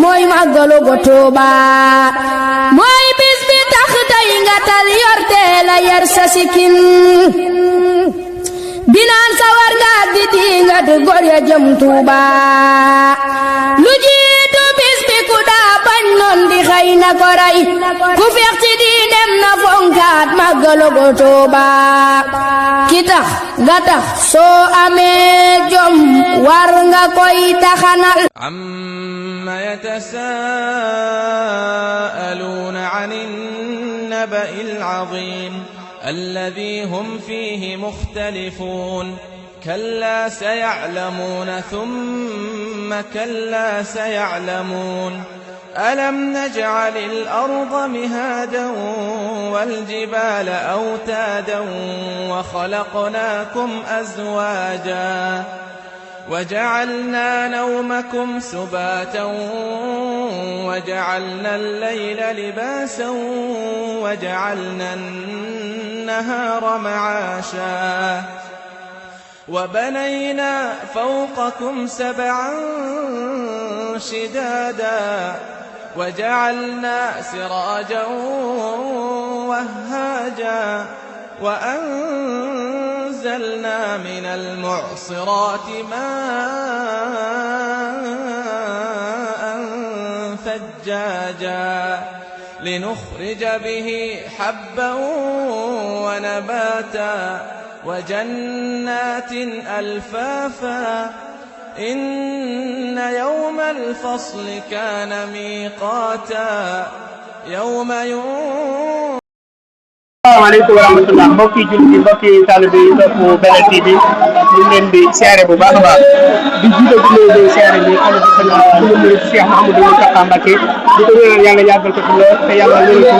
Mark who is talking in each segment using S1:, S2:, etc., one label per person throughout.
S1: mooy màggalu gu Tuuba mooy bis bi tax tey nga tal yorte la yar sa sikin dinaan sawar nga di dingat góor ya jëm Tuuba lu jiitu bis bi ku daa bañ noon di xëy na ko rey ku feex ci diinem na fonkaat màggalu gu Tuuba ki tax nga tax soo amee jom war nga koy taxanal
S2: amma yatasaaluuna anin naba'il aziim الذي هم فيه مختلفون كلا سيعلمون ثم كلا سيعلمون ألم نجعل الأرض مهادا والجبال أوتادا وخلقناكم أزواجا وجعلنا نومكم سباتا وجعلنا الليل لباسا وجعلنا النهار معاشا وبنينا فوقكم سبعا شدادا وجعلنا سراجا وهاجا وأنزلنا من المعصرات ماء ثجاجا لنخرج به حبا ونباتا وجنات ألفافا إن يوم الفصل كان ميقاتا يوم
S3: asalaamaaleykum wa rahmatulah mbokki jullit yi mbokki taalibe yi topp Belel TV ñu ngi leen di siyaare bu baax a baax di jiite ci loolu di siyaare bi xalifa sunu murid Cheikh Mouhamadou Mountakha Mbacké di ko ñaanal yàlla yàggal ko fi lool te yàlla wéral ko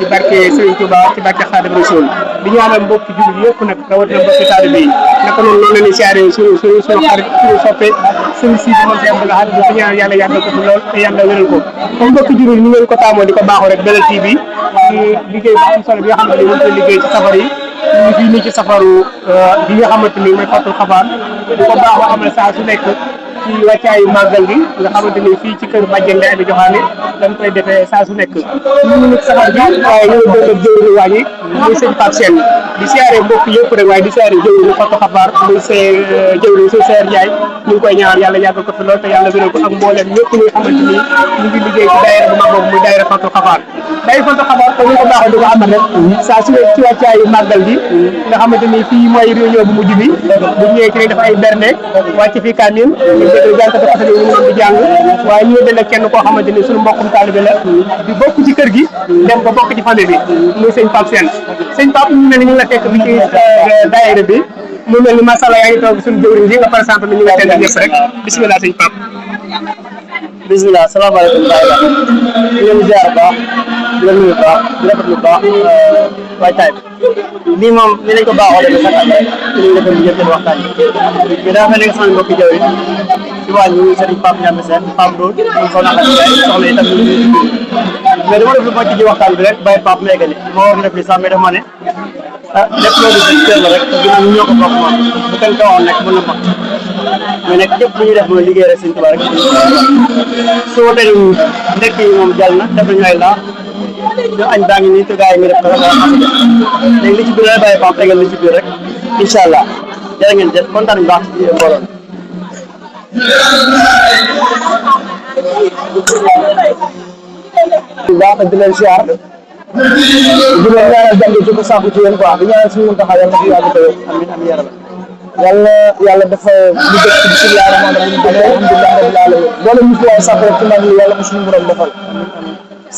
S3: ci barke Serigne Touba ci barke Xaadimu Rasuul di ñaanal mbokki jullit yëpp nag rawatina mbokki taalibe yi naka noonu noonu la ñuy siyaare suñu xarit suñu soppe suñu Sidi moom Cheikh Abdoul Ahad di ko ñaanal yàlla yàggal ko fi lool te yàlla wéral ko comme mbokki jullit ñu ngeen ko taamoo di ko baaxoo rek Belel TV ci liggéey bu am solo bi nga xamante ni moom koy liggéey ci safar yi ñu ngi fii nii ci safaru bi nga xamante ni mooy Fatul Xafaar di ko baaxoo amal saa su nekk ci wàccaayu màggal gi nga xamante ni fii ci kër Badiane Ndeye Amy Diokhané dañ koy defee saa su nekk ñu ngi nit safar bi waaye ñoo doon ak jëwriñu wàññi muy sëñ Pape Sène di siyaare mbokk yëpp rek waaye di siyaare jëwriñu Fatul Xafaar muy jëwriñu sëñ Seer Ndiaye ñu ngi koy ñaanal yàlla yàggal ko fi lool te yàlla wéral ko ak mbooleem ñëpp ñi nga xamante ni ñu ngi liggéey ci daayira bu mag boobu muy daayira Fatul Xafaar day Fatul Xafaar ko ñu ko baaxoo di ko amal rek saa su nekk ci wàccaayu màggal gi nga xamante ni fii mooy réunion bu mujj bi bu ñëwee ci lañ def ay berne wàcc fii kaamil ñu dégg jànkatu xasida yi ñu leen di jàng waaye ñu dell kenn koo xamante ni suñu mbokkum taalibe la di bokk ci kër gi dem ba bokk ci famille bi muy sëñ Pape Sène sëñ Pape ñu mel ni ñu la fekk bi ci daayira bi mu mel ni masala yaa ngi toog suñu jëwriñ ji nga par exemple ñu nga teel ñëpp rek bisimilah sëñ Pape
S4: bisimilah salaamaaleykum Baye Ba di leen ziar baax di leen nuyu baax di rafetlu baax waajtaay bi lii moom ni lañ ko baaxoo defee sax rek ci lañ defal njëkk waxtaan bi daa mel ni nga xam ne mbokki jaww ji ci wàññi ñu Serigne Pape Ndiamé Sène Pape Ndour ñu soxna Xadi Ndiaye soxna itam ñu ngi mais dama def lu ma ci waxtaan bi rek Baye Pape Meegani moo war def li sax mais dama ne lépp loolu ci kër la rek ginnaaw ñu ñoo ko bokk moom bu kenn ko waxoon rek mën na bokk mais nag képp lu ñuy def mooy liggéey rek Sëñ Tuubaa rek su wootee ñu ndekk yi moom jàll na def nañu ay laax ñu añ baa ngi nii te gars yi ngi def ko rek léegi li ci biir rek Baye Pape tegal li ci biir rek incha allah jërë ngeen jëf kontaan bu baax ci mbooloo bu baax di leen siyaar di leen ñaanal jàmm ci ko sàkku ci yéen quoi di ñaanal suñu Muntaxa yàlla na fi yàgg ko amiin amiin yaa rabbi yàlla dafa lu def ci bismillah rahmaan rahim alhamdulilah rabbil alamin boole ñu fi waay sax rek ci mag li yàlla mu suñu borom defal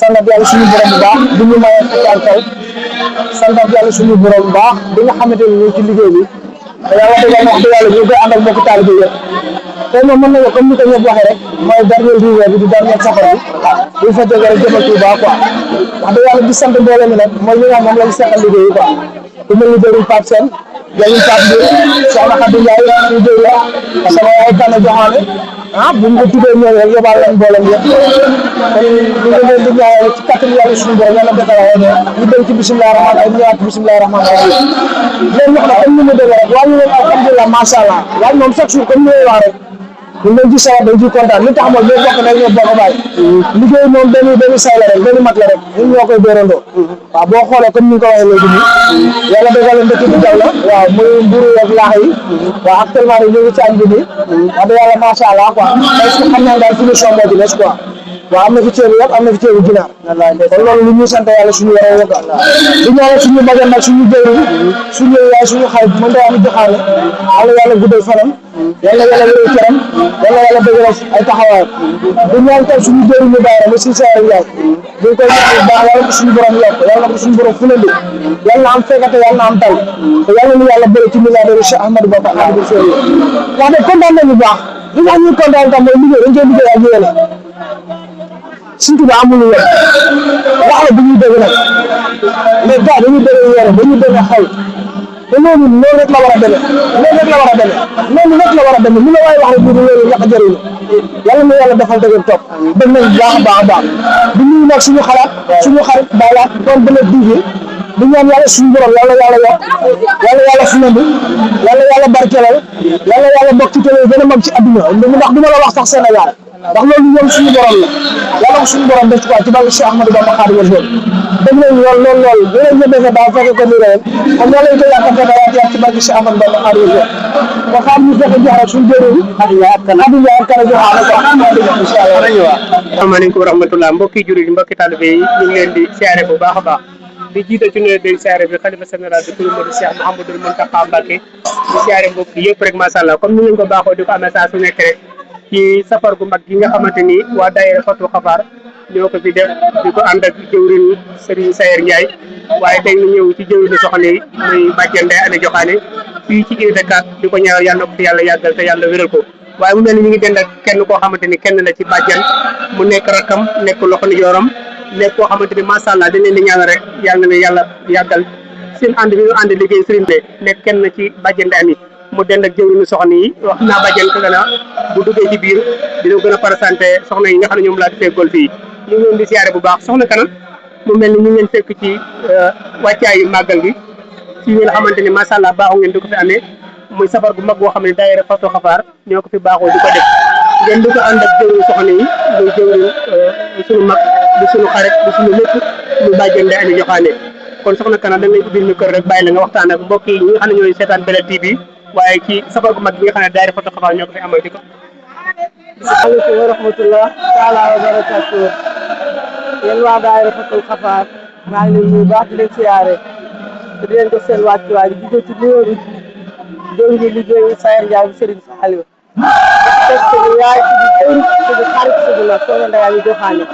S4: santat yàlla suñu borom bu baax di ñu maye ak taw santat yàlla suñu borom bu baax bi nga xamante ni ñu ci liggéey bi te yàlla dëgg wax dëgg yàlla ñu koy ànd ak mbokku taalibe yëpp te moom mën nañu comme ni ko ñëpp waxee rek mooy dernier jour bi di dernier safar bi bu fa jógee rek jëmal Touba quoi wax dëgg yàlla di sant mbooloo mi nag mooy ñi nga xam moom lañu seqal liggéey yi quoi ku mel ni jëriñ Pape Sène jëriñ Pape Ndour soxna Xadi Ndiaye suñu jëriñ la sama yaay Tana Diokhané bu ñu ko tuddee ñëw rek yóbbaale leen mbooloo mi yëpp kon ñu ngi leen di ñaanal ci kàttanu yàlla suñu borom yàlla defal ñu dem ci bisimilah rahmaan rahim ñëwaat ci bisimilah rahmaan rahim leen wax na comme ni mu demee rek wàññi leen alhamdulilah macha allah waaye moom chaque jour comme ni may wax rek ñun dañ ci sawar dañ ciy kontaan li tax mooy ñoo bokk nag ñoo bokk bàyyi liggéey moom benn say la rek benn mat la rek ñun ñoo koy dóorandoo waaw boo xoolee comme ni nga ko waxee léegi nii yàlla dogal na dëkk bi jaw la waaw muy mburu ak laax yi waaw actuellement ñu ngi ci añ bi nii wax dëgg yàlla macha allah quoi parce que xam naa daal finition moo ci des quoi waaw am na fi ceebu yëpp am na fi ceebu ginaar kon loolu lu ñuy sant yàlla suñu yore woo di ñaanal suñu magal nag suñu jëriñ suñu yaay suñu xarit mën daa am joxaale yàlla yàlla guddal fanam yàlla yàlla wéral këram yàlla yàlla dëgëral ay taxawaayam di ñaan tam suñu jëriñ ñu daara mu si saari yaay di koy ñaan bu baax yàlla ko suñu borom yokk yàlla ko suñu borom fulandi yàlla am fekkate yàlla na am taw te yàlla ñu yàlla bëri ci milliardaire Cheikh Ahmadou Bamba Khadimou Rassoul wax de kontaan nañu bu baax li tax ñuy kontaan tam mooy liggéey dañ koy liggéey ak yéen surtout ba amul yoon wax la bu ñuy dégg nag mais gars dañuy dégg yoon dañuy dégg xol te loolu noonu rek la war a demee noonu rek la war a demee noonu rek la war a demee li nga waay wax rek ñu loolu yàq jëriñu yàlla na yàlla defal dëgg topp dégg nañ baax a baax a baax di nuyu nag suñu xalaat suñu xarit Baylaat doon bële divi di ñaan yàlla suñu borom yàlla yokk yàlla funandi yàlla barkeelal yàlla bokk ci télé gën a mag ci adduna ndax du ma la wax sax Sénégal ndax loolu ñoom suñu borom la yàlla ko suñu borom def ci quoi ci barke Cheikh Ahmadou Bamba Khadimou Rassoul dégg nañ lool yeneen ñu defee daal fekke ko nii rek kon yàlla ñu koy yàq fexe ci barke Cheikh Ahmadou Bamba Khadimou Rassoul ko xam ñu fexe jox rek suñu jëriñ ak kana joxaale ko inshallah
S3: asalaamaaleykum wa rahmatullah mbokki jurit mbokki talibé yi ñu ngi leen di siyaare bu baax a baax di jiital ci nuyu day siyaare bi xalifa général bi Mouhamadou Cheikh Mouhamadoul Mountakha Mbacké di siyaare mbokk yëpp rek macha allah comme ni ngeen ko baaxoo di ko amee saa su nekk rek ci safar gu mag gi nga xamante ni waa daayira Fatou Xafaar ñoo ko fi def di ko ànd ak jëwrin Serigne Sayer Ndiaye waaye tey ñu ñëw ci jëwrin soxna yi muy bàjjen Ndeye Ane Joxaane fii ci unité 4 di ko ñaanal yàlla na ko fi yàlla yàggal te yàlla wéral ko waaye mu mel ni ñu ngi dend ak kenn koo xamante ni kenn la ci bàjjen mu nekk rakkam nekk loxo ni jooram nekk koo xamante ni macha allah dañ leen di ñaanal rek yàlla na yàlla yàggal seen ànd bi ñu ànd liggéey Serigne bi nekk kenn ci bàjjen Ndeye Ane mu dend ak jëwriñu soxna yi wax naa bàjjen ka gën a bu duggee ci biir dina gën a présenté soxna yi nga xam ne ñoom laa di feggool fii ñu ngi leen di siyaare bu baax soxna kanam mu mel ni ñu ngi leen fekk ci wàccaayu màggal gi ci ñi nga xamante ni macha allah baaxoo ngeen di ko fi amee muy safar bu mag boo xam ne daayira Fatou Xafaar ñoo ko fi baaxoo di ko def ngeen di ko ànd ak jëwriñu soxna yi muy jëwriñ suñu mag di suñu xarit di suñu lépp muy bàjjen Ndeye Ane Joxaane kon soxna kanam da ngay ubbil micro rek bàyyi la nga waxtaan ak mbokk yi ñi nga xam ne ñooy seetaan Belel TV waaye ci safar gu mag bi nga xam ne daayira Fatou Xafaar ñoo ko fi amal di ko.
S4: asalaamaaleykum wa rahmatulah taala wa barakatu yéen waa daayira Fatou Xafaar maa ngi leen nuyu baax di leen siyaare te di leen def seen wàccuwaay di jóge ci nuyoo bi jóge ci liggéeyu Sayer Ndiaye bu Serigne Saliou teg suñu yaay suñu jëwriñ suñu xarit suñu la soxna Ndeye Ane Joxaane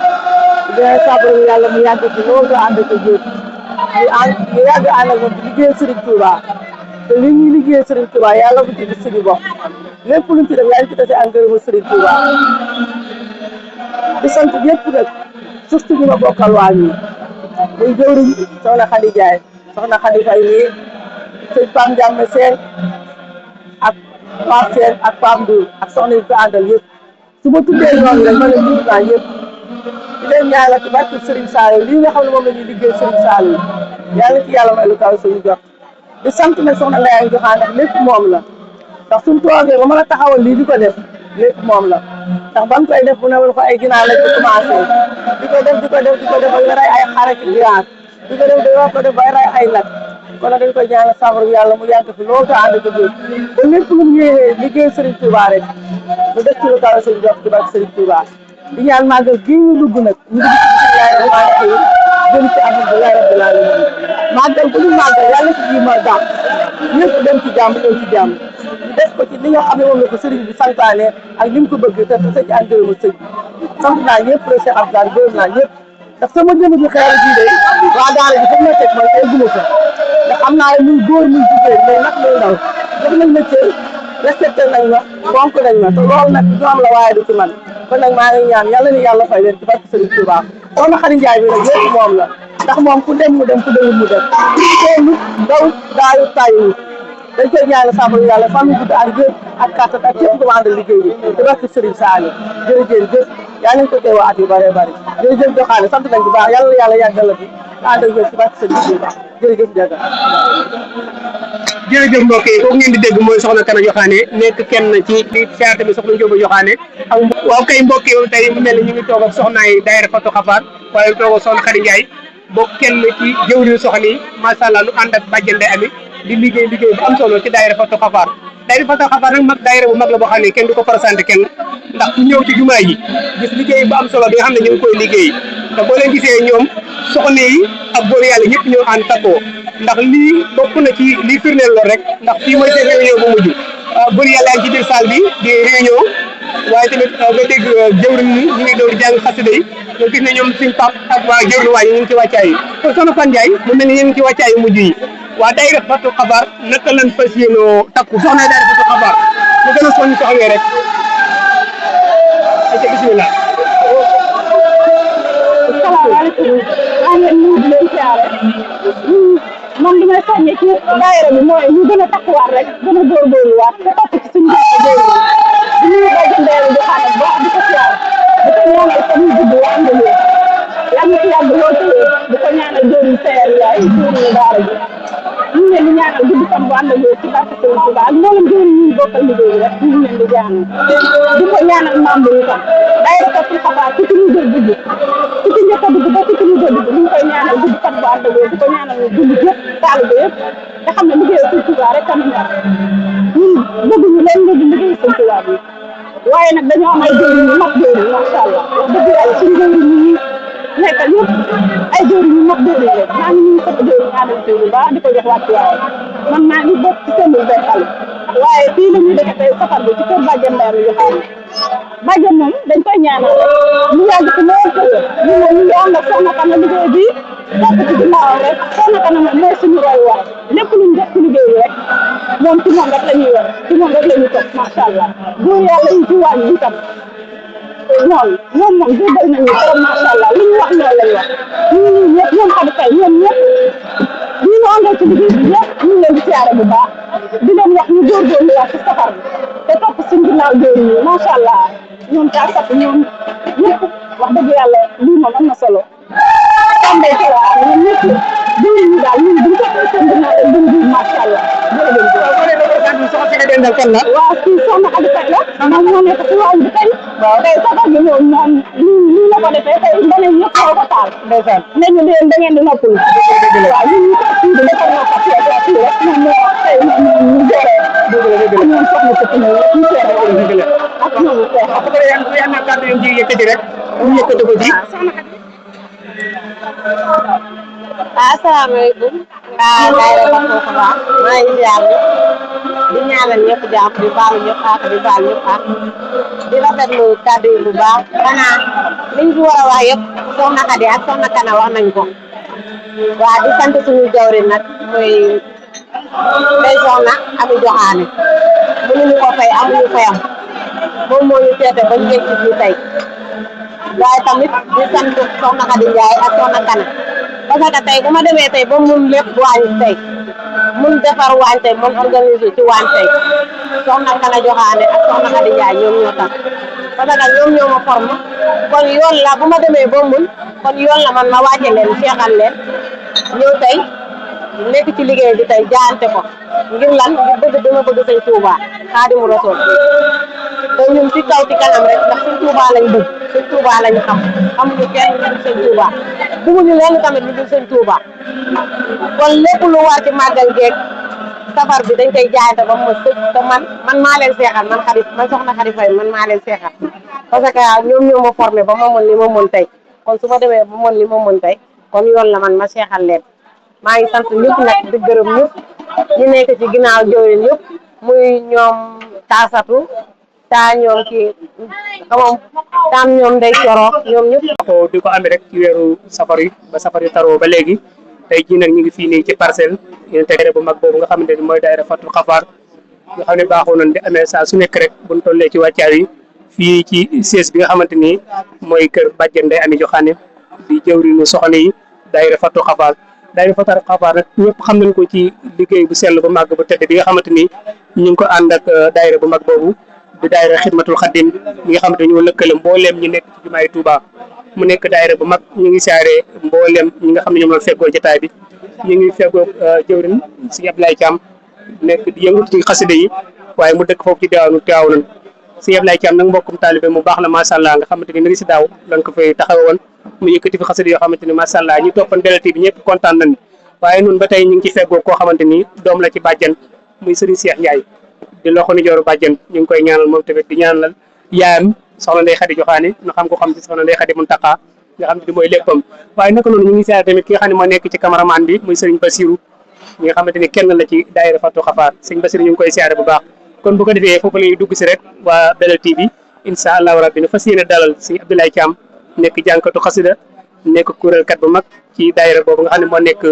S4: di leen sàbbalu yàlla mu yàgg ci loolu ànd ak jóg ñu yàgg ànd ak moom di liggéey Serigne Touba te li ñuy liggéey Serigne Touba yàlla bu ci gis suñu bopp lépp luñ ci def yaa ngi ci dese ak ngërëmu Serigne Touba di sant ñëpp nag surtout ñu ma bokkal waa ñi muy jëwriñ soxna Khady Ndiaye soxna Khady Faye nii sëñ Pam Ndiame Sène ak Pape Sène ak Pam Ndour ak soxna yi ko àndal yëpp su ma tuddee ñoom rek ma ne jiitu naa ñëpp di leen ñaanal ci barke Serigne Saliou lii nga xam ne moom la ñuy liggéey Serigne Saliou yàlla ci yàlla may lu kaw suñu jot di sant nag soxna Ndeye Ane Joxaane ndax lépp moom la ndax suñ toogee ba mën a taxawal lii di ko def lépp moom la ndax ban koy def bu newul ko ay ginaar lañ ko commencé di ko def ba ray ay xar ak ginaar di ko def ba ray ay nag kon nag dañ koy ñaanal sabar yàlla mu yàgg fi loolu te ànd ko jóg ba lépp lu mu yéenee liggéey Serigne Touba rek mu def ci lu kaw suñu jot ci barke Serigne Touba di ñaan màggal gii ñu dugg nag ñu dugg ci bismillahi rahmaani rahim jëm ci alhamdulillahi rabbil alamin màggal bu ñu màggal yàlla ci bii ma dàq ñëpp dem ci jàmm ñëw ci jàmm ñu def ko ci li nga xam ne moom la ko sëriñ bi santaane ak ni mu ko bëgg te sa ci àndërëma sëñ sant naa ñëpp la Cheikh Abdoulaye gërëm naa ñëpp ndax sama jëmm ji xeer ji de waa daara ji fa ma teg man egguma ko ndax xam naa ne muy góor muy jigéen mais nag muy ndaw def nañ ma cër respecté nañ ma fonk nañ ma te loolu nag ñoom la waaye du ci man kon nag maa ngi ñaan yàlla ni yàlla fay leen ci barke Serigne Touba soxna Khady Ndiaye bi nag lépp moom la ndax moom ku dem mu dem ku demul mu dem teelu daw daayu tàyyiwut dañ koy ñaan saafara yàlla fan mu gudd ak jëf ak kàttan ak képp ku ma àndal liggéey bi ci barke Serigne Saliou jërëjëf jëf yaa nañ ko teewoo at yu bëree bëri jërëjëf Joxaane sant nañ bu baax yàlla yàlla yàggal la fi ànd ak jëf ci barke Serigne Touba jërëjëf jaga
S3: jërëjëf mbokk yi kooku ngeen di dégg mooy soxna Kana Joxaane nekk kenn ci di siyaar tamit soxna Njóoba Joxaane ak waaw kay mbokk yi tey mu mel ni ñu ngi toog ak soxnaay daayira Fatou Xabaar waaye toog ak soxna Khady Ndiaye bokk kenn ci jëwriñu soxna yi macha allah lu ànd ak bàjjen Ndeye Amy di liggéey bu am solo ci daayira Fatou Xabaar daayira Fatou Xabaar nag mag daayira bu mag la boo xam ne kenn du ko présenté kenn ndax ku ñëw ci jumaa ji gis liggéey bu am solo bi nga xam ne ñu ngi koy liggéey te boo leen gisee ñoom soxna yi ak góor yàlla ñëpp ñoo ànd takkoo ndax lii bokk na ci lii firndeel lool rek ndax fii mooy seen réunion bu mujj góor yàlla yaa ngi ci biir salle bi di réunion waaye tamit nga dégg jëwriñ ñi ñu ngi doon jàng xasida yi nga gis ne ñoom suñ pap ak waa jëwriñ waa ñu ngi ci wàccaay yi kon soxna Fan Ndiaye mu mel ni ñu ngi ci wàccaay yu mujj yi waa daayira Fatou Xabaar naka lañ fas yéenoo takku soxna daayira Fatou Xabaar mu gën a soññ soxna rek ayca bismillah.
S5: asalaamaaleykum maa ngi leen nuyu di leen siyaare man li may soññee ci daayira bi mooy ñu gën a takkuwaat rek gën a góorgóorluwaat te topp ci suñu góor di nuyu bàjjen Ndeye Amy Joxaane baax di ko siyaar di ko ñaanal fa muy gudd wax nga wér yàlla na ci yàgg lool te wér di ko ñaanal jëriñ seer yaay jëriñu daara ji ñu ngi leen di ñaanal gudd fan bu ànd ak wér ci barke Sëriñ Tuubaa ak mboolem jëriñ ñu bokkal liggéey bi rek ñu ngi leen di ñaanal di ko ñaanal membre yi tam daayira Fatou Xabaar ku ci ñu jël dugg ku ci njëkk a dugg ba ku ci ñu jël dugg ñu ngi koy ñaanal gudd fan bu ànd ak wér di ko ñaanal gudd yëpp taalibe yëpp te xam ne liggéey Sëriñ Tuubaa rek am ñor ñun bëgguñu leen nga di liggéey Sëriñ Tuubaa bi waaye nag dañoo am ay jëriñ yu mag jëriñ macha allah wax dëgg yàlla suñu jëriñ ñi nekkal yëpp ay jëriñ yu mag jëriñ la maa ngi ñuy fekk jëriñ ñaanal bu baax di ko jox wàcc waaye man maa ngi bokk ci seen benn xale waaye fii la ñuy def tey safar bi ci kër bàjjen Ndeye Amy Joxaane bàjjen moom dañ koy ñaanal mu yàgg ci lool kër ñu ne ñu ngi ànd ak soxna Kana liggéey bi topp ci ginnaawam rek soxna Kana moom mooy suñu roy waay lépp luñ def ci liggéey bi rek moom ci moom rek la ñuy yor ci moom rek la ñuy topp macha allah góor yàlla yi ci wàññi itam ñoom moom jébal nañu trop macha allah li ñu wax loolu lañ wax ñun ñëpp ñoom Xadi Fay ñoom ñëpp ñi ñu àndal ci liggéey bi ñëpp ñu ngi leen di siyaare bu baax di leen wax ñu góorgóorluwaat ci safar bi te topp suñu ginnaaw jëriñ ñi macha allah ñoom taa sat ñoom ñëpp wax dëgg yàlla lii moom am na solo tàmbay tara ñoom ñëpp jëriñ ñi daal ñun buñ ko seen ginnaaw rek duñ ji macha allah waaw kii soxna Xadi Fay la moom moo nekk ci waañ bi tey tey safar bi moom moom lii la ko defee tey mbaneen ñëpp moo ko taal ne ñu leen da ngeen di noppalu waaw ñun ñu toog fii di defar noo fii rek moom moo tey ñu géré ak ñoom soxna sëpp na ñu géré ak ñoom
S3: yaa na kàddu yu ci yëkkati rek ñu yëkkati ko ci
S5: asalaamaaleykum waa daayira Fatou Xabaar maa ngi ziar di ñaanal ñëpp jàmm di baalu ñëpp àq di baal ñëpp àq di rafetlu kàddu yi bu baax xanaa liñ fi war a wax yëpp soxna Xadi ak soxna Kana wax nañ ko waa di sant suñu jawrin nag muy day soxna Amy Joxaane mënuñu ko fay amuñu fayam moom moo ñu seete ba ñu yegg ci fii tey waaye tamit di sant soxna Khady Ndiaye ak soxna Kana parce que tey bu ma demee tey ba mun lépp waañ tey mun defar waañ tey mun organiser ci waañ tey soxna Kana Joxaane ak soxna Khady Ndiaye ñoom ñoo tax parce que ñoom ñoo ma formé kon yoon la bu ma demee ba mun kon yoon la man ma wàcce leen seexal leen ñëw tey nekk ci liggéey bi tey jaante ko ngir lan ngir bëgg dama bëgg sëñ Touba Xaadimu Rasuul te ñun ci kaw ci kanam rek ndax sëñ Touba lañ bëgg sëñ Touba lañ xam xamuñu kenn lu dul sëñ Touba bëgguñu leen tamit lu dul sëñ Touba kon lépp lu war ci màggal geeg safar bi dañ koy jaante ba mu sëkk te man maa leen seexal man soxna Khady Fay man maa leen seexal parce que ñoom ñoo ma formé ba ma mën li ma mën tey kon su ma demee ba mën li ma mën tey kon yoon la man ma seexal leen maa ngi sant ñëpp nag di gërëm ñëpp ñu nekk ci ginnaaw jëwriñ ñëpp muy ñoom taasatu taa ñoom kii xamam taam ñoom day coro ñoom ñëpp
S3: di ko amee rek ci weeru safar yi ba safar yi taroo ba léegi tey jii nag ñu ngi fii nii ci parcelle yéen daayira bu mag boobu nga xamante ni mooy daayira Fatou Xabaar nga xam ne baaxoo nañ di amee saa su nekk rek buñ tollee ci wàccaay yi fii ci siège bi nga xamante ni mooy kër bàjjen Ndeye Amy Joxaane di jëwriñu soxna yi daayira Fatou Xabaar daayira Fatou Xabaar nag ñëpp xam nañ ko ci liggéey bu sell bu màgg bu tedd bi nga xamante ni ñu ngi ko ànd ak daayira bu mag boobu di daayira Xidmatul Xadim ñi nga xamante ni ñoo lëkkale mbooleem ñi nekk ci jumaay Touba mu nekk daayira bu mag ñu ngi siyaare mbooleem ñi nga xam ne ñoom la feggoo jotaay bi ñu ngi feggoo jëwriñ si Ablaye Thiam nekk di yëngu ci xasida yi waaye mu dëkk foofu ci Tiwaawan si Ablaye Thiam nag mbokkum taalibe mu baax la macha allah nga xamante ni si daaw la nga ko fay taxawe woon mu yëkkati fi xasida yoo xamante ni macha allah ñi toppan Belel TV bi ñëpp kontaan nañ waaye nun ba tey ñu ngi ci feggoo koo xamante ni doom la ci bàjjan muy Serigne Cheikh Ndiaye di loxo ni jooru bàjjan ñu ngi koy ñaanal moom tamit di ñaanal yaayam soxna Ndeye Khady Joxaane ñu xam ko xam ci soxna Ndeye Khady Muntaka nga xam ne di mooy léppam waaye naka noonu ñu ngi siyaare tamit ki nga xam ne moo nekk ci cameraman bi muy Serigne Bassirou ñi nga xamante ni kenn la ci daayira Fatou Xafaar Serigne Bassirou ñu ngi koy siyaare bu baax kon bu ko defee foofu lañuy dugg si rek waa Belel TV incha allahu rabbi nu fas yéene dalal si Abdoulaye Thiam nekk jànkatu xasida nekk kuréelkat bu mag ci daayira boobu nga xam ne moo nekk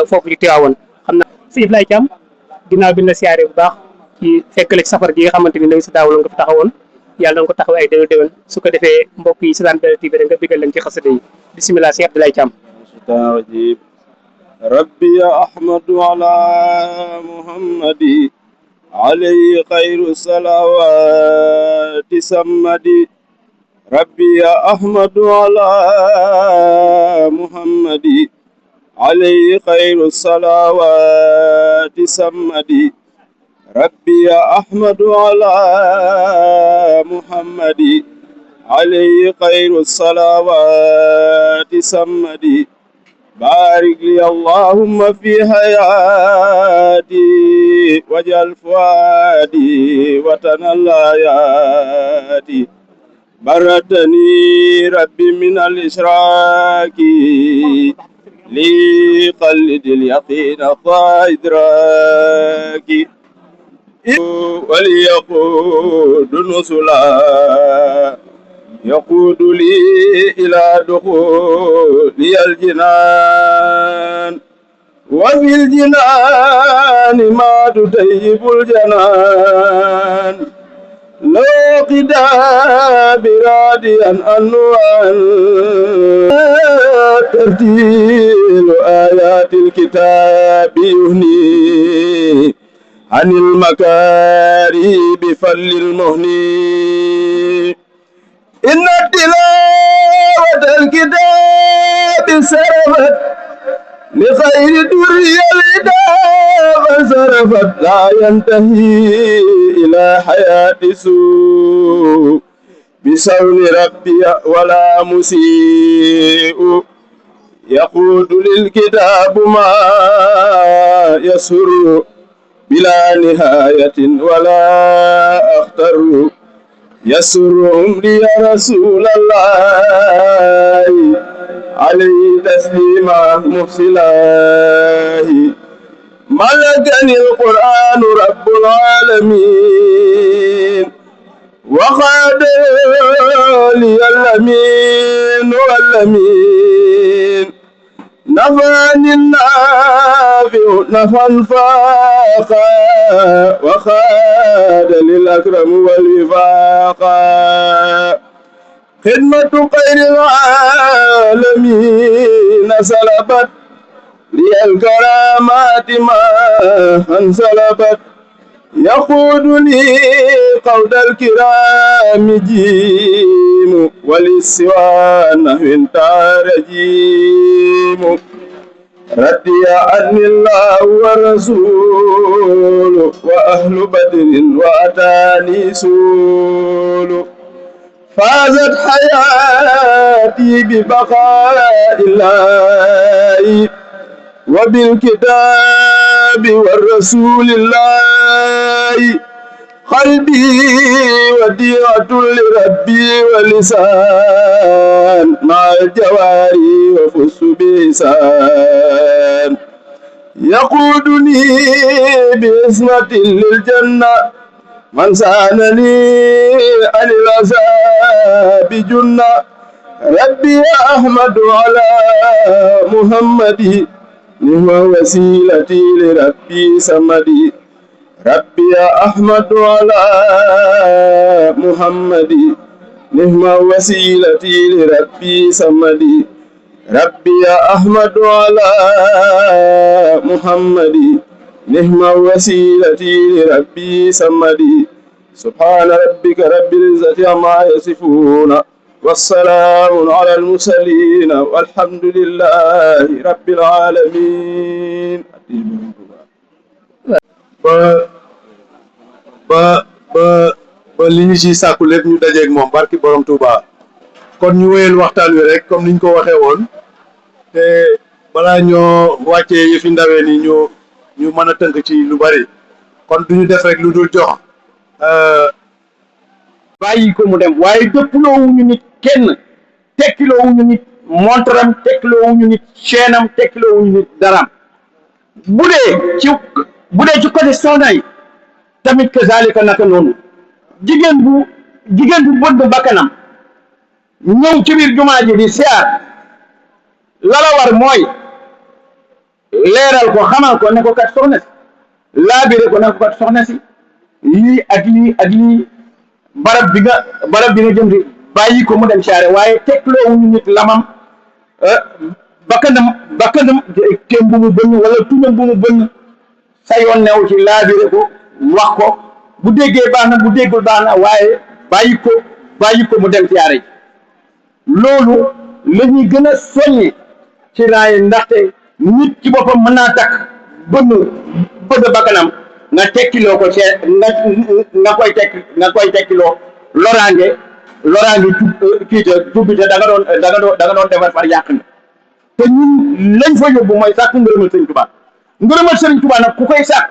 S3: foofu ci Tiwaawan xam naa si Abdoulaye Thiam ginnaaw bi la siyaare bu baax ci fekk la ci safar gi nga xamante ni si daaw la nga fi taxawoon yàlla na ko taxaw ay déwén su ko defee mbokk yi si daan Belel TV rek nga bigal leen ci xasida yi bisimilah si Abdoulaye Thiam
S6: rabbi ya ahmadu ala muhammadi عليه خير الصلوات سمدي ربي يا أحمد على محمد عليه خير الصلوات سمدي ربي يا أحمد على محمد عليه خير الصلوات سمدي بارك لي اللهم في حياتي واجعل فؤادي وطن الآيات بردني ربي من الإشراك لي قلد اليقين فإدراك وليقود نسلا يقود لي إلى دخولي الجنان وفي الجنان ما تطيب الجنان لو قدام راديا أنوان ترتيل آيات الكتاب يهني عن المكاري بفل المهني إن التلاوة الكتاب سرفت لخير دري الإداء فانصرفت لا ينتهي إلى حياة سوء بسول ربي ولا مسيء يقود للكتاب ما يسر بلا نهاية ولا أختر يسرهم لي رسول الله عليه تسليما مفصلاه ملكني القرآن رب العالمين وخاد لي الأمين والأمين نفعني النافع نفعا فاقا وخاد للأكرم والوفاقا خدمة خير العالمين سلبت لي الكرامات ما انسلبت يقودني قود الكرام جيم وللسوان نهو رجيم ردي عني الله ورسوله وأهل بدر وأتاني سول فازت حياتي ببقاء الله وبالكتاب والرسول الله قلبي وديعة لربي ولسان مع الجواري وفز بإحسان يقودني بإسمة للجنة من سانني عن العذاب جنة ربي يا أحمد على محمد نعم وسيلتي لربي سمدي ربي يا أحمد على محمد نعم وسيلتي لربي سمدي ربي يا أحمد على محمد نعم وسيلتي لربي سمدي سبحان ربك رب العزة عما يصفون والسلام على المرسلين والحمد لله رب العالمين ba li ñu ci sàkku lépp ñu dajeeg moom barki borom Touba kon ñu wéyal waxtaan wi rek comme niñ ko waxee woon te balaa ñoo wàccee yëfi ndawee ni ñu mën a tënk ci lu bari kon duñu def rek lu dul jox
S4: bàyyi ko mu dem waaye dëpploowuñu nit kenn tekkiloowuñu nit montaram tekkiloowuñu nit chaînam tekkiloowuñu nit daram bu dee ci côté soxna yi tamit kazalika naka noonu jigéen bu bëgg bakkanam ñëw ci biir jumaa ji di siyaar lala war mooy leeral ko xamal ko ne ko kat soxna si laabire ko ne ko kat soxna si lii ak lii barab bi nga jëm di bàyyi ko mu dem siyaare waaye tekkiloowuñu nit lamam bakkanam kéem bu mu bënn wala tuñam bu mu bënn sa yoon new ci laabire ko wax ko bu déggee baax na bu déggul baax na waaye bàyyi ko mu dem siyaare ji loolu la ñuy gën a soññi ci raay ndaxte nit ci boppam mën naa takk bëgg bakkanam nga tekkiloo ko nga koy tekkiloo loraange tubbite da nga doon defar far yàq nga te ñun lañ fa yóbbu mooy sàkk ngërëmal Sëriñ Tuubaa ngërëmal Sëriñ Tuubaa nag ku koy sàkk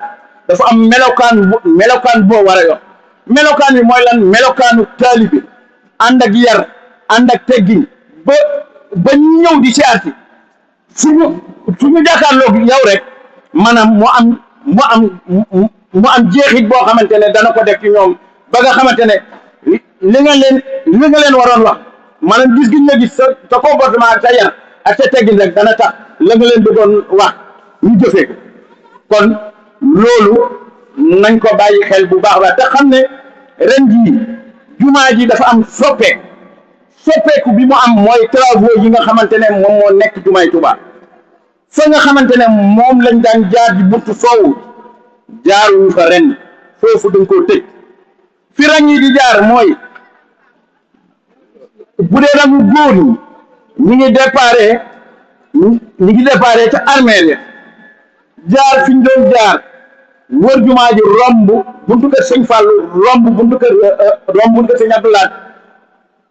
S4: dafa am melokaan boo war a yor melokaan bi mooy lan melokaanu taalibe ànd ak yar ànd ak teggin ba ñu ñëw di siyaarti suñu jàkkaarloog yow rek maanaam mu am jeexit boo xamante ne dana ko def ci ñoom ba nga xamante ne li nga leen waroon wax maanaam gis nga gis sa comportement ak sa yar ak sa teggin rek dana tax la nga leen bëggoon wax ñu jëfee kon loolu nañ ko bàyyi xel bu baax la te xam ne ren jii jumaa ji dafa am soppeeku bi mu am mooy travaux yi nga xamante ne moom moo nekk jumaay Tuubaa fa nga xamante ne moom lañ daan jaar ji buntu soowu jaaruñu fa ren foofu dañ koo tëj fi rang yi di jaar mooy bu dee rangu góor ñi ñi ngi déparé ca armeel ya jaar fi ñu doon jaar wër jumaa ji romb buntu kër sëñ Fallou romb buntu kër sëñ Abdoulaye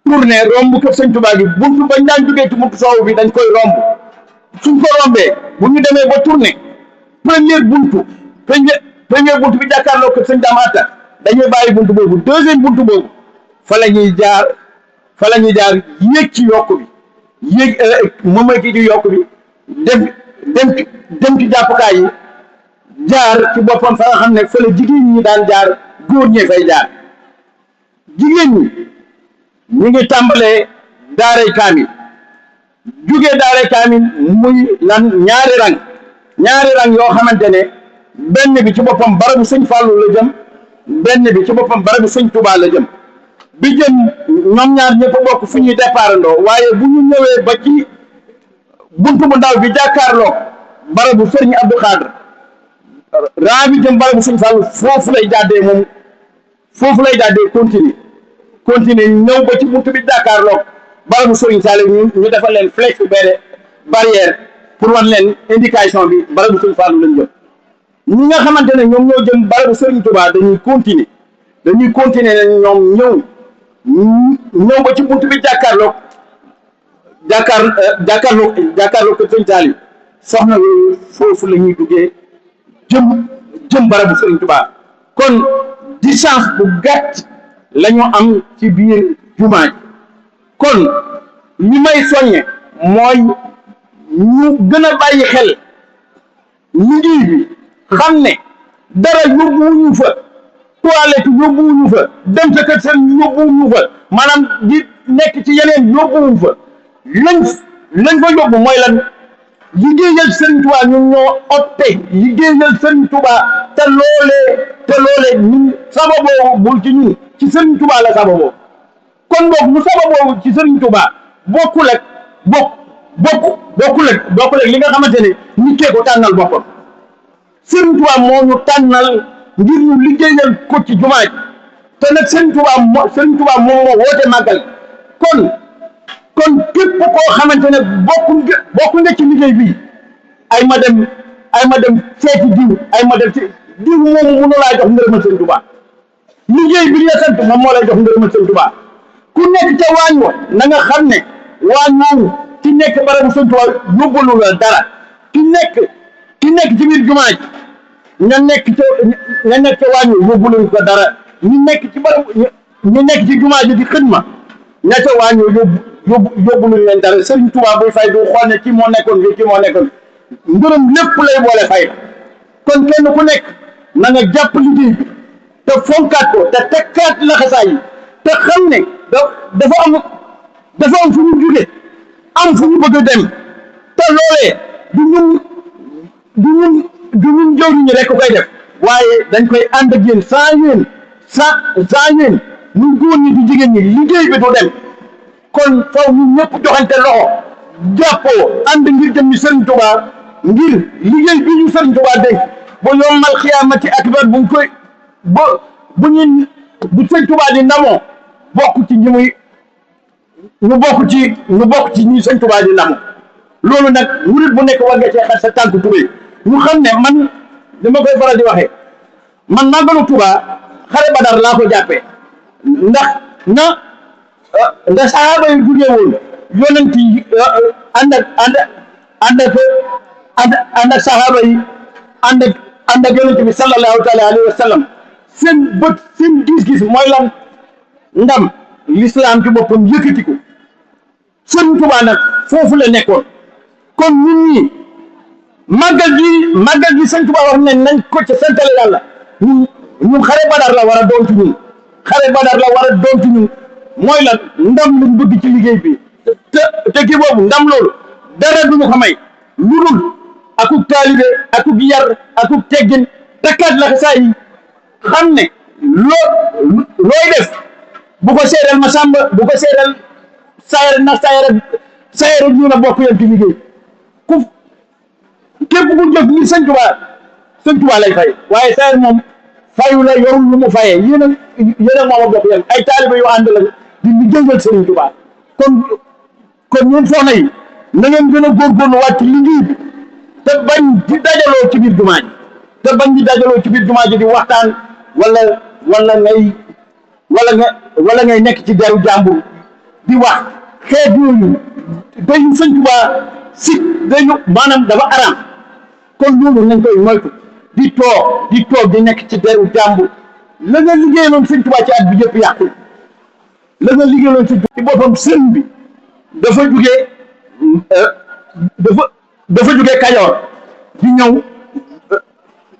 S4: tourné romb kër sëñ Touba gi buntu bañ daan jógee ci buntu soow bi dañ koy romb suñ ko rombee bu ñu demee ba tourné première buntu bi jàkkaarloo kër sëñ Dame Atta dañuy bàyyi buntu boobu deuxième buntu boobu fa la ñuy jaar yéeg ci yokk bi yéeg moom mooy kii ci yokk bi dem ci jàppukaay yi jaar ci boppam fa nga xam ne fa la jigéen ñi daan jaar góor ñee fay jaar jigéen ñi ñu ngi tàmbalee daaray kaamil jugee daaray kaamil muy lan ñaari rang yoo xamante ne benn bi ci boppam barabu sëñ Fallou la jëm benn bi ci boppam barabu sëñ Touba la jëm bi jëm ñoom ñaar ñëpp bokk fu ñuy départandoo waaye bu ñu ñëwee ba ci buntu bu ndaw bi jàkkaarloo barabu sëriñ Abdou Khadre raa bi jëm barabu sëñ Fallou foofu lay jàddee continuer ñëw ba ci buntu bi jàkkaarloo barabu sëriñ Saliou ñu defal leen flèche bu benn barrière pour wan leen indication bi barabu sëñ Fallou lañ jëm ñi nga xamante ne ñoom ñoo jëm barabu sëriñ Touba dañuy continuer ne ñoom ñëw ba ci buntu bi jàkkaarloo ko sëñ Saliou soxna yooyu foofu la ñuy duggee jëm barabu sëriñ Touba kon distance bu gàtt la ñu am ci biir jumaa ji kon li may soññe mooy ñu gën a bàyyi xel liggéey bi xam ne dara yóbbuwuñu fa toilette yóbbuwuñu fa dem ca kër seen yóbbuwuñu fa maanaam di nekk ci yeneen yóbbuwuñu fa lañ fa yóbbu mooy lan liggéeyal Sëriñ Tuubaa ñun ñoo opté liggéeyal Sëriñ Tuubaa te loolee ñun sababoo bul ci ñun ci Sëriñ Tuubaa la sababoo kon boog mu sababoo ci Sëriñ Tuubaa bokkul ak li nga xamante ne nit kee ko tànnal boppam Sëriñ Tuubaa moo ñu tànnal ngir ñu liggéeyal ko ci jumaa ji te nag Sëriñ Tuubaa moom moo woote màggal kon képp koo xamante ne bokk nga ci liggéey bi ay ma dem seeti diw ay ma dem ci diw moomu mënu laa jox ngërëmal sëñ Tuubaa liggéey bi la sant moom moo lay jox ngërëmal sëñ Tuubaa ku nekk ca waañ wa na nga xam ne waañ woowu ki nekk barabu sëñ Tuubaa yóbbalu la dara ki nekk ci biir jumaa ji ña nekk ca waañ wa yóbbalu ko dara ñu nekk ci barabu ñu nekk ci jumaa ji di xidma ña ca waañ wa yóbbalu leen dara sëriñ Tuubaa buy fay du xool ne kii moo nekkoon fii kii moo nekkoon ngërëm lépp lay boole fay kon kenn ku nekk na nga jàpp liggéey bi te fonkaat ko te tekkaat laxasaay yi te xam ne dafa am fu ñu jóge am fu ñu bëgg a dem te loolee du ñun jawriñ ñi rek koy def waaye dañ koy ànd ak yéen sans yéen ñu góor ñi di jigéen ñi liggéey bi du dem kon faw ñu ñëpp joxante loxo jàppoo ànd ngir dem ñu Sëriñ Tuubaa ngir liggéey bi ñu Sëriñ Tuubaa dénk ba yawmal xiyaamati akbar bu Sëriñ Tuubaa di ndamoo bokk ci ñi muy ñu bokk ci ñi Sëriñ Tuubaa di ndamoo loolu nag murit bu nekk war nga cee xar sa tànk tubéy ñu xam ne man dama koy faral di waxee man màggalu Tuubaa xare Badar laa ko jàppee ndax saxaaba yi jugee woon yonent yi ànd ak saxaaba yi ànd ak yonent bi sallallahu taala alayhi wa sallam seen gis-gis mooy lan ndam l'islam ci boppam yëkkati ko Sëriñ Tuubaa nag foofu la nekkoon kon ñun ñi màggal gi Sëriñ Tuubaa wax ne nañ ko ci santale yàlla ñun xare Badar la war a doon ci ñun mooy lan ndam luñ bëgg ci liggéey bi te kii boobu ndam loolu dara du ñu ko may lu dul akuk taalibe akuk yar akuk teggin takkaat la saa yi xam ne looy def bu ko seeral ma sàmba bu ko seeral sayar na sayar ñu na bokk yam ci liggéey képp ku jëf ni Sëñ Tuubaa lay fay waaye sayar moom fayu la yorul lu mu fayee yéen a moom a bokk yam ay taalibe yu ànd la di liggéeyal Sëriñ Tuubaa kon ñun soxna yi na ngeen gën a góorgóorlu wàcc liggéey bi te bañ di dajaloo ci biir jumaa ji di waxtaan wala ngay nekk ci deru jàmbur di wax xeet yooyu dañu Sëñ Tuubaa maanaam dafa araam kon loolu nañ koy moytu di toog di nekk ci deru jàmbur la nga liggéeyaloon Sëñ Tuubaa ci at bi yëpp yàqu la nga liggéeyaloon ci boppam sëriñ bi dafa jugee Kajoor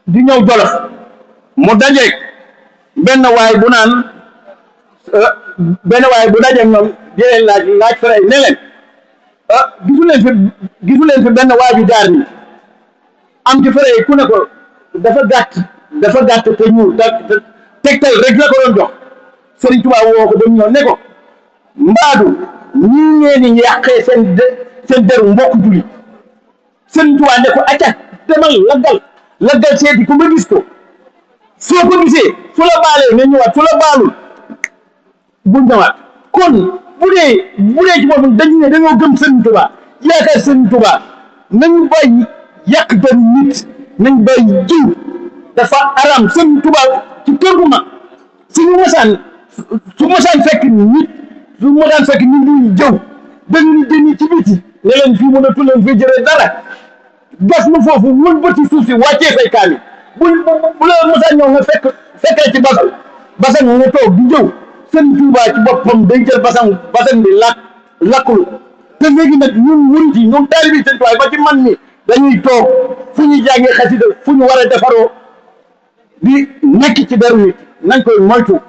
S4: di ñëw Jolof mu dajeeg benn waay bu dajeeg ñoom di leen laaj fere ne leen gisu leen fi benn waay ju jaar ni am ci fere ku ne ko dafa gàtt te ñuul tegtal rek la ko doon jox Sëriñ Tuubaa woo ko ba ñëw ne ko mbaadu ñii ngeen di yàqee seen deru mbokk jullit Sëriñ Tuubaa ne ko acca demal laggal seeti ku ma gis ko soo ko gisee su la baalee nga ñëwaat su la baalul bu ñëwaat kon bu dee ci boppam dañu ne dañoo gëm Sëriñ Tuubaa yaakaar Sëriñ Tuubaa nañu bàyyi yàq benn nit nañ bàyyi jiw dafa aram Sëriñ Tuubaa ci kër gu mag su mosaan fekk nit ñuy jëw dañu ni génn ci biti ne leen fii mën a tuleen fii jëre dara gas nu foofu wën bëti suuf si wàccee say kaani bu la mosaan ñëw nga fekkee ci basan nga toog di jëw Sëriñ Tuubaa ci boppam day jël basan bi lakkulu te léegi nag ñun murit yi ñun taalibe Sëriñ Tuubaa ba ci man ni dañuy toog fu ñuy jàngee xasida fu ñu war a defaroo di nekk ci deru nit nañ koy moytu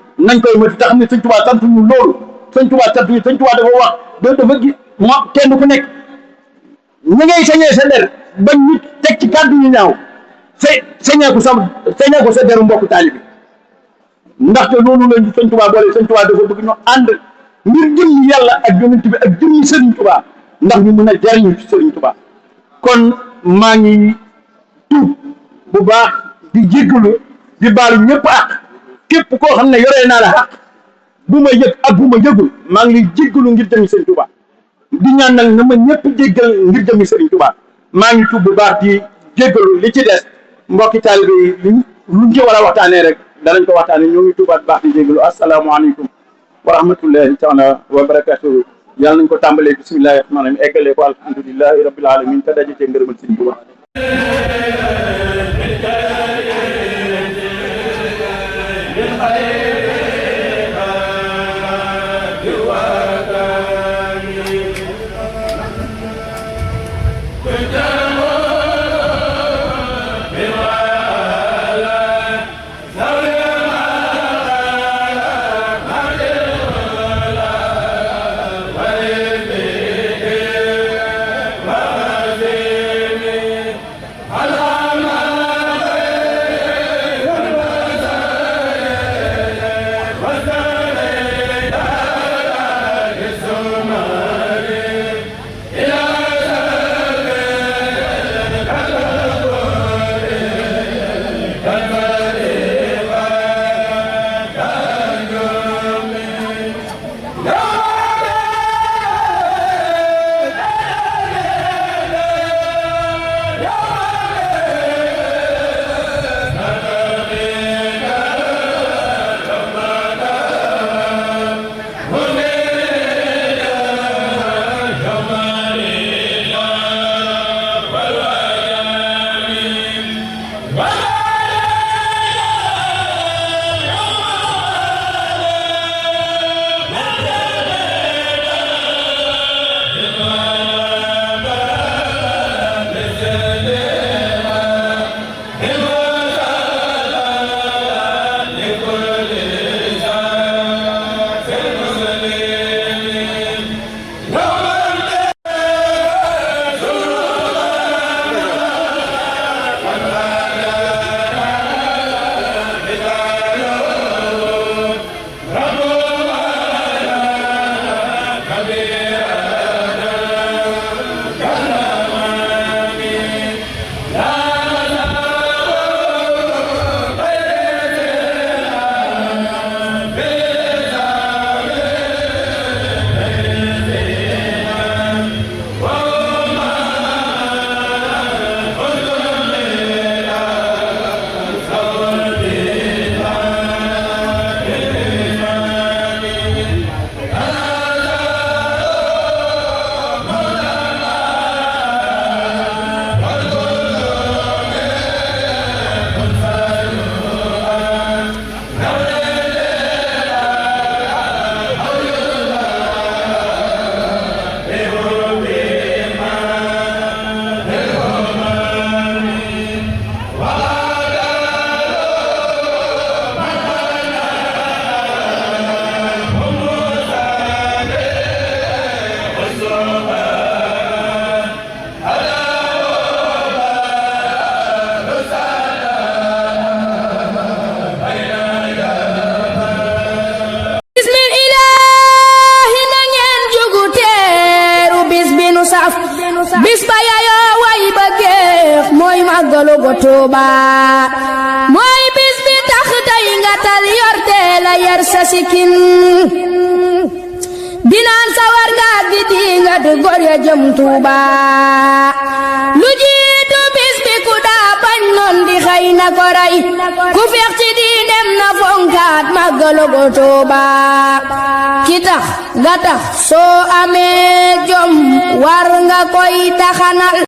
S4: te xam ne Sëriñ Tuubaa sant ñu loolu Sëriñ Tuubaa sant ñu Sëriñ Tuubaa dafa wax dafa gi kenn ku nekk ñi ngay sañee sa der ba nit teg ci kàddu ñu ñaaw sañee ko sa deru mbokk taalibe ndaxte loolu lañ Sëriñ Tuubaa boole Sëriñ Tuubaa dafa bëgg ñu ànd ngir jëmmi yàlla ak yonent bi ak jëmmi Sëriñ Tuubaa ndax ñu mën a jariñu ci Sëriñ Tuubaa kon maa ngi tuub bu baax di jéggalu di baalu ñëpp ak képp koo xam ne yoree naa la xaq bu ma yëg ak bu ma yëgul maa ngi lay jéggalu ngir jëmmi Sëriñ Tuubaa di ñaan nag na ma ñëpp jéggal ngir jëmmi Sëriñ Tuubaa maa ngi tuub bu baax di jéggalu li ci des mbokki taalibe yi luñ ci war a waxtaanee rek danañ ko waxtaanee ñoo ngi tuubaat baax di jégalu asalaamaaleykum wa rahmatullahi taala wa barakatuhu yàlla nañ ko tàmbalee bismillahi rahmaani rahim eggalee ko alhamdulilahi rabbil alamin te daje cee ngërëmal Sëriñ Tuubaa
S1: bis ba yayoo way ba geex mooy màggalu go Tuuba mooy bis bi tax tey nga tal yorte la yar sa sikin dinaan sawar nga gi di nga di gor ya jëm Tuuba lu jiitu bis bi ku daa bañ noon di xëy na ko rey ku feex ci di dem na fonkaat màggalu go Tuuba ki tax nga tax soo amee jom war nga koy taxanal